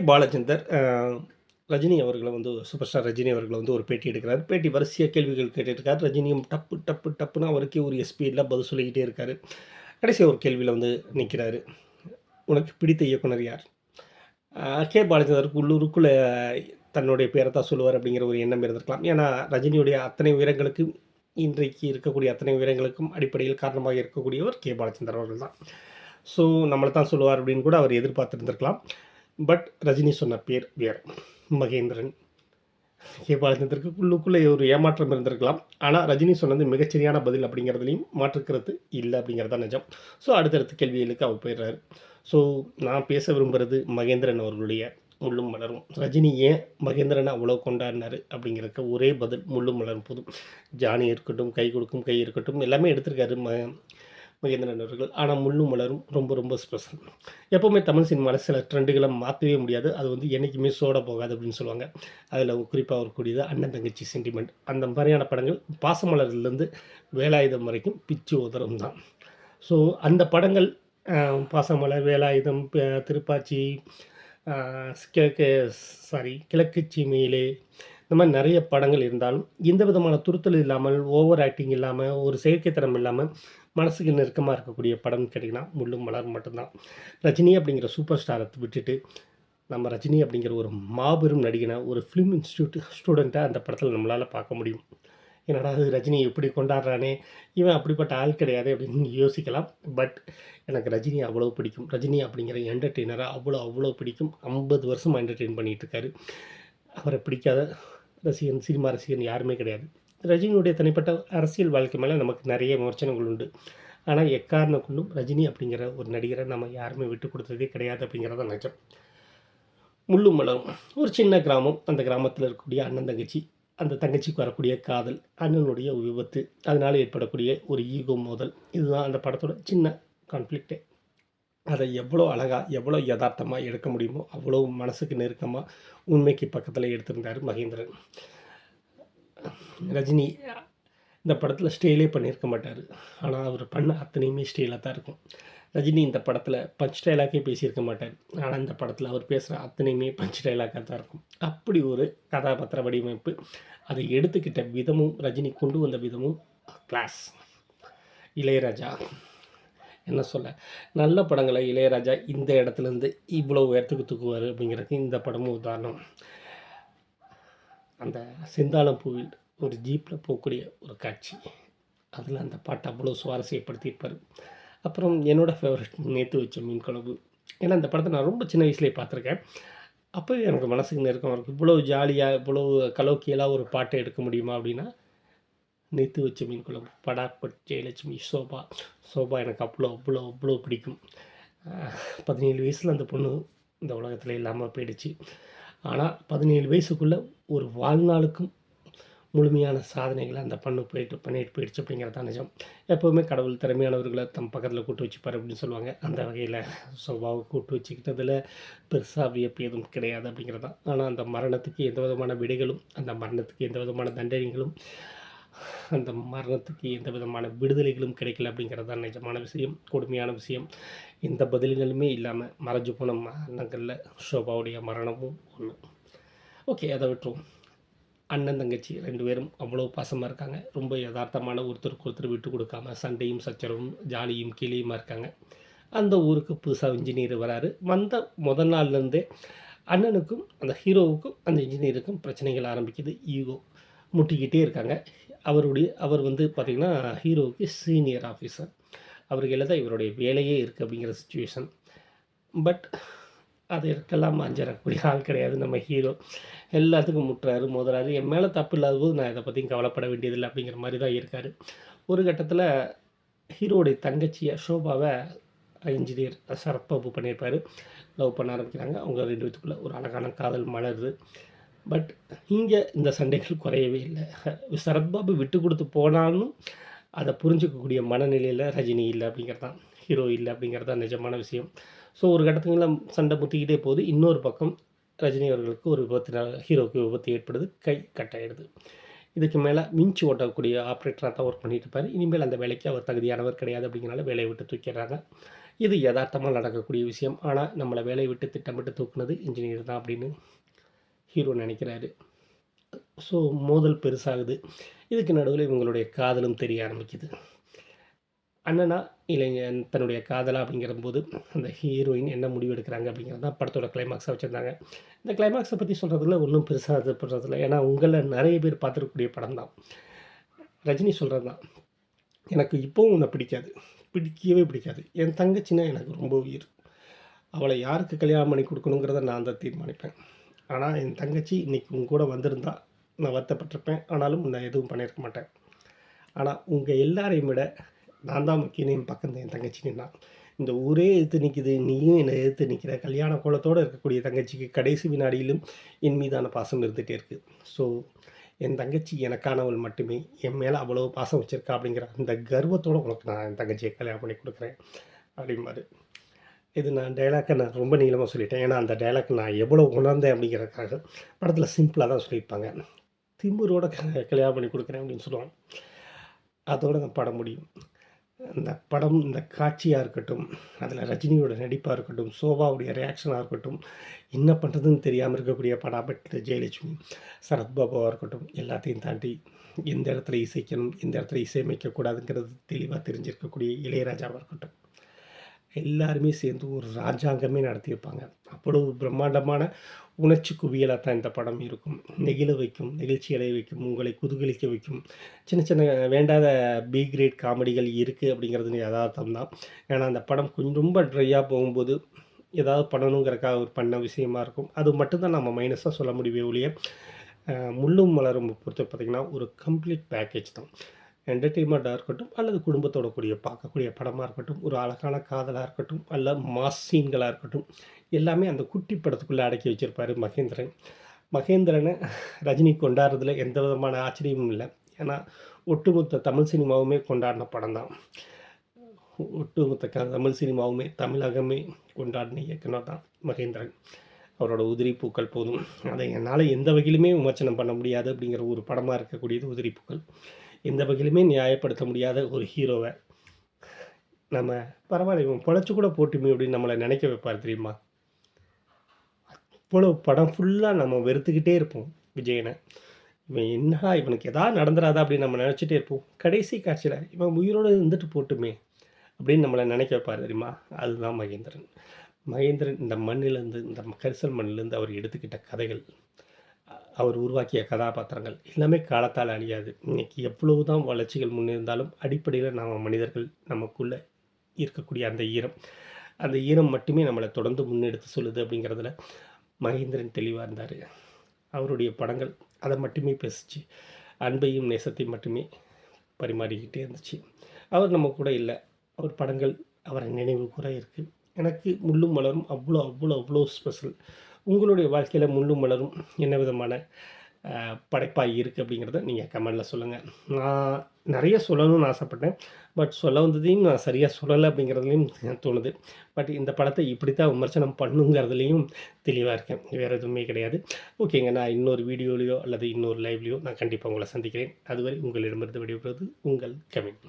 பாலச்சந்தர் ரஜினி அவர்கள வந்து super star Rajini அவர்கள வந்து ஒரு பேட்டி எடுக்கிறாரு. பேட்டி வரிசையா கேள்விகள் கேட்டுட்டுருக்காரு. ரஜினியும் டப்பு, டப்பு, டப்புன்னு அவருக்கே உரிய ஸ்பீட்ல பதில் சொல்லிக்கிட்டே இருக்காரு. கடைசியா ஒரு கேள்வியில வந்து நிக்கிறாரு. "உனக்கு பிடித்த இயக்குனர் யார்?" பாலச்சந்தருக்கு உள்ளூருக்குள்ள தன்னுடைய பேர தான் சொல்லுவார் அப்படிங்கிற ஒரு எண்ணம் இருந்திருக்கலாம். ஏன்னா, ரஜினியுடைய அத்தனை உயரங்களுக்கு இன்றைக்கு இருக்கக்கூடிய அத்தனை உயரங்களுக்கும் அடிப்படையில் காரணமாக இருக்கக்கூடியவர் பாலச்சந்தர் அவர்கள் தான். ஸோ, நம்மள தான் சொல்லுவார் அப்படின்னு கூட அவர் எதிர்பார்த்திருந்திருக்கலாம். பட் ரஜினி சொன்ன பேர் வேற. மகேந்திரன். பாலச்சந்தருக்கு உள்ளுக்குள்ளே ஒரு ஏமாற்றம் இருந்திருக்கலாம். ஆனா, ரஜினி சொன்னது மிகச்சரியான பதில் அப்படிங்கிறதுலயும் மாற்று கருத்து இல்ல அப்படிங்கிறது தான் நிஜம். ஸோ, அடுத்தடுத்த கேள்விகளுக்கு அவர் போயிடுறாரு. ஸோ, நான் பேச விரும்புறது மகேந்திரன் அவர்களுடைய முள்ளும் மலரும். ரஜினி ஏன் மகேந்திரன அவ்வளோ கொண்டாடினாரு அப்படிங்கிறதுக்கு ஒரே பதில் முள்ளும் மலரும் போதும். ஜானி இருக்கட்டும், கை கொடுக்கும் கை இருக்கட்டும் எல்லாமே எடுத்திருக்காரு மகேந்திரன் அவர்கள். ஆனா, முள்ளும் மலரும் ரொம்ப ரொம்ப ஸ்பெஷல். எப்பவுமே தமிழ் சினிமால சில ட்ரெண்டுகள மாத்தவே முடியாது. அது வந்து என்னைக்குமே சோட போகாது அப்படின்னு சொல்லுவாங்க. அதில குறிப்பா வரக்கூடியது அண்ணன் தங்கச்சி சென்டிமெண்ட். அந்த மாரியான படங்கள் பாசமலர்லேருந்து வேலாயுதம் வரைக்கும் பிச்சு உதரம் தான். ஸோ, அந்த படங்கள் அ பாசமலர், வேலாயுதம், திருப்பாச்சி, அ கிழக்கு கிழக்கு சீமையிலே இந்த மாரி நெறைய படங்கள் இருந்தாலும், எந்த விதமான துருத்தல் இல்லாமல், ஓவர் ஆக்டிங் இல்லாம, ஒரு செயற்கைத்தனம் இல்லாம, மனசுக்கு நெருக்கமா இருக்கக்கூடிய படம்னு கேட்டீங்கன்னா, முள்ளும் மலரும் மட்டும்தான். ரஜினி அப்படிங்கிற சூப்பர் ஸ்டார விட்டுட்டு, நம்ம ரஜினி அப்படிங்கிற ஒரு மாபெரும் நடிகன, ஒரு ஃபிலிம் இன்ஸ்டிடியூட் ஸ்டூடெண்ட்டா அந்த படத்தில நம்மளால பார்க்க முடியும். என்னடா இது ரஜினி இப்படி கொண்டாடுறானே! இவன் அப்படிப்பட்ட ஆள் கிடையாதே அப்படின்னு நீங்க யோசிக்கலாம். பட் எனக்கு ரஜினி அவ்வளோ பிடிக்கும். ரஜினி அப்படிங்கிற என்டர்டெய்னர அவ்வளோ அவ்வளோ பிடிக்கும். 50 வருஷமா என்டர்டெயின் பண்ணிட்டு இருக்காரு. அவர பிடிக்காத ரசிகன், சினிமா ரசிகன் யாருமே கிடையாது. ரஜினியுடைய தனிப்பட்ட அரசியல் வாழ்க்கை மேல நமக்கு நெறைய விமர்சனங்கள் உண்டு. ஆனா, எக்காரணம் கொண்டும் ரஜினி அப்படிங்கிற ஒரு நடிகர நம்ம யாருமே விட்டுக் குடுத்ததே கிடையாது அப்படிங்கிறது தான் நிஜம். முள்ளும் மலரும் ஒரு சின்ன கிராமம். அந்த கிராமத்தில இருக்கக்கூடிய அண்ணன், தங்கச்சி. அந்த தங்கச்சிக்கு வரக்கூடிய காதல், அண்ணனுடைய விபத்து, அதனால ஏற்படக்கூடிய ஒரு ஈகோ மோதல். இதுதான் அந்த படத்தோட சின்ன கான்ஃப்ளிக்ட்டே. அத எவ்வளோ அழகா, எவ்வளோ எதார்த்தமா எடுக்க முடியுமோ, அவ்வளோ மனசுக்கு நெருக்கமா, உண்மைக்கு பக்கத்தில எடுத்திருந்தாரு மகேந்திரன். ரஜினி இந்த படத்தில ஸ்டைலே பண்ணியிருக்க மாட்டாரு. ஆனா, அவரு பண்ண அத்தனையுமே ஸ்டைலா தான் இருக்கும். ரஜினி இந்த படத்தில பஞ்ச் டயலாக்கே பேசியிருக்க மாட்டாரு. ஆனா, இந்த படத்தில அவர் பேசுற அத்தனையுமே பஞ்ச் டயலாக்கா தான் இருக்கும். அப்படி ஒரு கதாபாத்திர வடிவமைப்பு. அதை எடுத்துக்கிட்ட விதமும், ரஜினி கொண்டு வந்த விதமும் கிளாஸ். இளையராஜா என்ன சொல்ல? நல்ல படங்கள இளையராஜா இந்த இடத்துலேருந்து இவ்வளோ உயரத்துக்கு தூக்குவாரு அப்படிங்கிறதுக்கு இந்த படமும் உதாரணம். அந்த செந்தாழம் பூவில் ஒரு ஜீப்ல போகக்கூடிய ஒரு காட்சி. அதில அந்த பாட்ட அவ்வளோ சுவாரஸ்யப்படுத்தியிருப்பாரு. அப்புறம் என்னோட ஃபேவரைட் நேத்து வச்ச மீன் குழம்பு. ஏன்னா இந்த படத்த நான் ரொம்ப சின்ன வயசுலயே பார்த்துருக்கேன். அப்பவே எனக்கு மனசுக்கு நெருக்கமா இருக்கும். இவ்வளோ ஜாலியா, இவ்வளோ கலோக்கியலா ஒரு பாட்ட எடுக்க முடியுமா அப்படின்னா, நேத்து வச்ச மீன் குழம்பு. படாபட், ஜெயலட்சுமி, சோபா. சோபா எனக்கு அவ்வளோ, அவ்வளோ, அவ்வளோ பிடிக்கும். அ 17 வயசுல அந்த பொண்ணு இந்த உலகத்தில இல்லாம போயிடுச்சு. ஆனா 17 வயசுக்குள்ள ஒரு வாழ்நாளுக்கும் முழுமையான சாதனைகள அந்த பொண்ணு பண்ணிட்டு போயிடுச்சு அப்படிங்கிறது தான் நிஜம். எப்பவுமே கடவுள் திறமையானவர்கள தம் பக்கத்தில கூட்டு வச்சுப்பாரு அப்படின்னு சொல்லுவாங்க. அந்த வகையில சோபாவ கூட்டு வச்சுக்கிட்டதில பெருசா வியப்பு எதுவும் கிடையாது அப்படிங்கிறது தான். ஆனா அந்த மரணத்துக்கு எந்த விதமான விடைகளும், அந்த மரணத்துக்கு எந்த விதமான தண்டனைகளும், அந்த மரணத்துக்கு எந்த விதமான விடுதலைகளும் கிடைக்கல அப்படிங்கிறது தான் நிஜமான விஷயம், கொடுமையான விஷயம். எந்த பதில்களுமே இல்லாம மறைஞ்சு போன மரணங்கள்ல ஷோபாவுடைய மரணமும் ஒண்ணு. ஓகே, அத விட்டுருவோம். அண்ணன், தங்கச்சி 2 பேரும் அவ்வளோ பாசமா இருக்காங்க. ரொம்ப எதார்த்தமான ஒருத்தருக்கு ஒருத்தர் விட்டு குடுக்காம, சண்டையும், சச்சரவும், ஜாலியும், கேலியுமா இருக்காங்க. அந்த ஊருக்கு புதுசா இன்ஜினியர் வராரு. வந்த மொத நாள்லேருந்தே அண்ணனுக்கும், அந்த ஹீரோவுக்கும், அந்த இன்ஜினியருக்கும் பிரச்சனைகள் ஆரம்பிக்குது. ஈகோ முட்டிக்கிட்டே இருக்காங்க. அவர் வந்து பார்த்தீங்கன்னா, ஹீரோவுக்கு சீனியர் ஆஃபீசர். அவர் கையில தான் இவருடைய வேலையே இருக்கு அப்படிங்கிற சிச்சுவேஷன். பட் அதற்கெல்லாம் அஞ்சறக்கூடிய ஆள் கிடையாது நம்ம ஹீரோ. எல்லாத்துக்கும் முட்டுறாரு, மோதுறாரு. என் மேல தப்பு இல்லாத போது நான் இத பத்தியும் கவலைப்பட வேண்டியதில்ல அப்படிங்கிற மாரி தான் இருக்காரு. ஒரு கட்டத்தில ஹீரோவுடைய தங்கச்சிய ஷோபாவ இன்ஜினியர் சரத் பாபு பண்ணியிருப்பாரு. லவ் பண்ண ஆரம்பிக்கிறாங்க. அவங்க 2 பேத்துக்குள்ள ஒரு அழகான காதல் மலருது. பட் இங்க இந்த சண்டைகள் குறையவே இல்ல. சரத்பாபு விட்டு குடுத்து போனாலும், அத புரிஞ்சுக்கக்கூடிய மனநிலையில ரஜினி இல்ல அப்படிங்கிறது தான். ஹீரோ இல்ல அப்படிங்கிறது தான் நிஜமான விஷயம். ஸோ ஒரு கட்டத்துல சண்டை முத்திக்கிட்டே போகுது. இன்னொரு பக்கம் ரஜினி அவர்களுக்கு ஒரு விபத்தினால ஹீரோவுக்கு விபத்து ஏற்படுது. கை கட் ஆயிடுது. இதுக்கு மேல விஞ்ச் ஓட்டக்கூடிய ஆப்பரேட்டரா தான் ஒர்க் பண்ணிட்டு இருப்பாரு. இனிமேல் அந்த வேலைக்கு அவர் தகுதியானவர் கிடையாது அப்படிங்கிறனால வேலைய விட்டு தூக்கிர்றாங்க. இது எதார்த்தமா நடக்கக்கூடிய விஷயம். ஆனா, நம்மள வேலைய விட்டு திட்டமிட்டு தூக்குனது இன்ஜினியர் தான் அப்படின்னு ஹீரோ நெனைக்கிறாரு. ஸோ மோதல் பெருசாகுது. இதுக்கு நடுவுல இவங்களுடைய காதலும் தெரிய ஆரம்பிக்குது. அண்ணனா, இளைஞன் தன்னுடைய காதலா அப்படிங்கிறபோது, அந்த ஹீரோயின் என்ன முடிவு எடுக்குறாங்க அப்படிங்கிறது தான் படத்தோட கிளைமாக்ஸா வச்சிருந்தாங்க. இந்த கிளைமாக்ஸ பத்தி சொல்றதுல ஒண்ணும் பெருசா இது பண்றதில்ல. ஏன்னா, உங்கள நெறைய பேர் பார்த்துருக்கக்கூடிய படம் தான். ரஜினி சொல்றது தான். எனக்கு இப்பவும் உன்ன பிடிக்காது. பிடிக்கவே பிடிக்காது. என் தங்கச்சின்னா எனக்கு ரொம்ப உயிர். அவள யாருக்கு கல்யாணம் பண்ணி குடுக்கணுங்கிறத நான் தான் தீர்மானிப்பேன். ஆனா, என் தங்கச்சி இன்னைக்கு உன் கூட வந்திருந்தா, நான் வருத்தப்பட்டுருப்பேன். ஆனாலும் நான் எதுவும் பண்ணியிருக்க மாட்டேன். ஆனா, உங்க எல்லாரையும் விட நான் தான் முக்கியம்னு என் பக்கம் என் தங்கச்சி நின்னா. இந்த ஊரே எதிர்த்து நிக்குது. நீயும் என்ன எதிர்த்து நிக்கிற. கல்யாண கோலத்தோட இருக்கக்கூடிய தங்கச்சிக்கு கடைசி வினாடியிலும் என் மீதான பாசம் இருந்துட்டே இருக்கு. ஸோ, என் தங்கச்சி எனக்கானவள் மட்டுமே. என் மேல அவ்வளோ பாசம் வச்சிருக்கா அப்படிங்கிற அந்த கர்வத்தோட உனக்கு நான் என் தங்கச்சிய கல்யாணம் பண்ணி குடுக்குறேன் அப்படிம்பாரு. இது நான் ரொம்ப நீளமா சொல்லிட்டேன். ஏன்னா, அந்த டயலாக் நான் எவ்வளோ உணர்ந்தேன் அப்படிங்கிறதுக்காக. படத்தில சிம்பிளா தான் சொல்லியிருப்பாங்க. திமிரோட கல்யாணம் பண்ணி குடுக்குறேன் அப்படின்னு சொல்லுவாங்க. அதோட அந்த படம் முடியும். அந்த படம், இந்த காட்சியா இருக்கட்டும், அதில ரஜினியோட நடிப்பா இருக்கட்டும், சோபாவுடைய ரியாக்ஷனா இருக்கட்டும், என்ன பண்ணுறதுன்னு தெரியாம இருக்கக்கூடிய படாபட் ஜெயலட்சுமி, சரத்பாபுவா இருக்கட்டும், எல்லாத்தையும் தாண்டி எந்த இடத்துல இசைக்கணும், எந்த இடத்துல இசையமைக்கக்கூடாதுங்கிறது தெளிவா தெரிஞ்சிருக்கக்கூடிய இளையராஜாவா இருக்கட்டும். எல்லாருமே சேர்ந்து ஒரு ராஜாங்கமே நடத்தியிருப்பாங்க. அவ்வளவு பிரம்மாண்டமான உணர்ச்சி குவியலா தான் இந்த படம் இருக்கும். நெகிழ வைக்கும், நெகிழ்ச்சி அடைய வைக்கும், உங்களை குதூகலிக்க வைக்கும். சின்ன சின்ன வேண்டாத பி கிரேட் காமெடிகள் இருக்கு அப்படிங்கிறது எதார்த்தம் தான். ஏன்னா, அந்த படம் கொஞ்சம் ரொம்ப ட்ரையா போகும்போது, ஏதாவது பண்ணணுங்கிறதுக்காக அவர் பண்ண விஷயமா இருக்கும். அது மட்டும் தான் நம்ம மைனஸா சொல்ல முடியுமே ஒழிய, முள்ளும் மலரும் பொறுத்து பார்த்தீங்கன்னா, ஒரு கம்ப்ளீட் பேக்கேஜ் தான். என்டர்டெயின்மெண்ட்டா இருக்கட்டும், அல்லது குடும்பத்தோட பார்க்கக்கூடிய படமா இருக்கட்டும், ஒரு அழகான காதலா இருக்கட்டும், அல்ல மாஸ் சீன்களா இருக்கட்டும், எல்லாமே அந்த குட்டி படத்துக்குள்ள அடக்கி வச்சிருப்பாரு மகேந்திரன். மகேந்திரன ரஜினி கொண்டாடுறதுல எந்த விதமான ஆச்சரியமும் இல்ல. ஏன்னா, ஒட்டுமொத்த தமிழ் சினிமாவுமே கொண்டாடின படம் தான். ஒட்டுமொத்த தமிழ் சினிமாவுமே, தமிழகமே கொண்டாடின இயக்குனர் தான் மகேந்திரன். அவரோட உதிரி பூக்கள் போதும். அதை என்னால எந்த வகையிலுமே விமர்சனம் பண்ண முடியாது அப்படிங்கிற ஒரு படமா இருக்கக்கூடியது உதிரி பூக்கள். எந்த வகையிலுமே நியாயப்படுத்த முடியாத ஒரு ஹீரோவ, நம்ம பரவாயில்ல இவன் பொழச்சு கூட போட்டுமே அப்படின்னு நம்மள நெனைக்க வைப்பார் தெரியுமா? அவ்வளோ படம் ஃபுல்லா நம்ம வெறுத்துக்கிட்டே இருப்போம் விஜயன. இவன் என்னடா இவனுக்கு எதாவது நடந்துராதா அப்படின்னு நம்ம நெனச்சுட்டே இருப்போம். கடைசி காட்சியில இவன் உயிரோட இருந்துட்டு போட்டுமே அப்படின்னு நம்மள நெனைக்க வைப்பார் தெரியுமா? அதுதான் மகேந்திரன். மகேந்திரன் இந்த மண்ணிலேருந்து, இந்த கரிசல் மண்ணிலேருந்து அவர் எடுத்துக்கிட்ட கதைகள், அவர் உருவாக்கிய கதாபாத்திரங்கள் எல்லாமே காலத்தால் அழியாது. இன்னைக்கு எவ்வளவுதான் வளர்ச்சிகள் முன்னிருந்தாலும், அடிப்படையில நாம மனிதர்கள் நமக்குள்ள இருக்கக்கூடிய அந்த ஈரம், அந்த ஈரம் மட்டுமே நம்மள தொடர்ந்து முன்னெடுத்து சொல்லுது அப்படிங்கிறதுல மகேந்திரன் தெளிவா இருந்தாரு. அவருடைய படங்கள் அத மட்டுமே பேசுச்சு. அன்பையும், நேசத்தையும் மட்டுமே பரிமாறிக்கிட்டே இருந்துச்சு. அவர் நம்ம கூட இல்ல. அவர் படங்கள் அவர நினைவு கூர இருக்கு. எனக்கு முள்ளும் மலரும் அவ்ளோ, அவ்ளோ, அவ்ளோ ஸ்பெஷல். உங்களுடைய வாழ்க்கையில முள்ளும் மலரும் என்ன விதமான படைப்பா இருக்கு அப்படிங்கிறத நீங்க கமெண்ட்ல சொல்லுங்க. நான் நெறைய சொல்லணும்னு ஆசைப்பட்டேன். பட் சொல்ல வந்ததையும் நான் சரியா சொல்லல அப்படிங்கிறதுலயும் தோணுது. பட் இந்த படத்த இப்படித்தான் விமர்சனம் பண்ணணுங்கிறதுலயும் தெளிவா இருக்கேன். வேற எதுவுமே கிடையாது. ஓகேங்க. நான் இன்னொரு வீடியோலயோ அல்லது இன்னொரு லைவ்லயோ நான் கண்டிப்பா உங்கள சந்திக்கிறேன். அதுவரை உங்களிடமிருந்து விடைபெறுவது உங்கள் கவின்.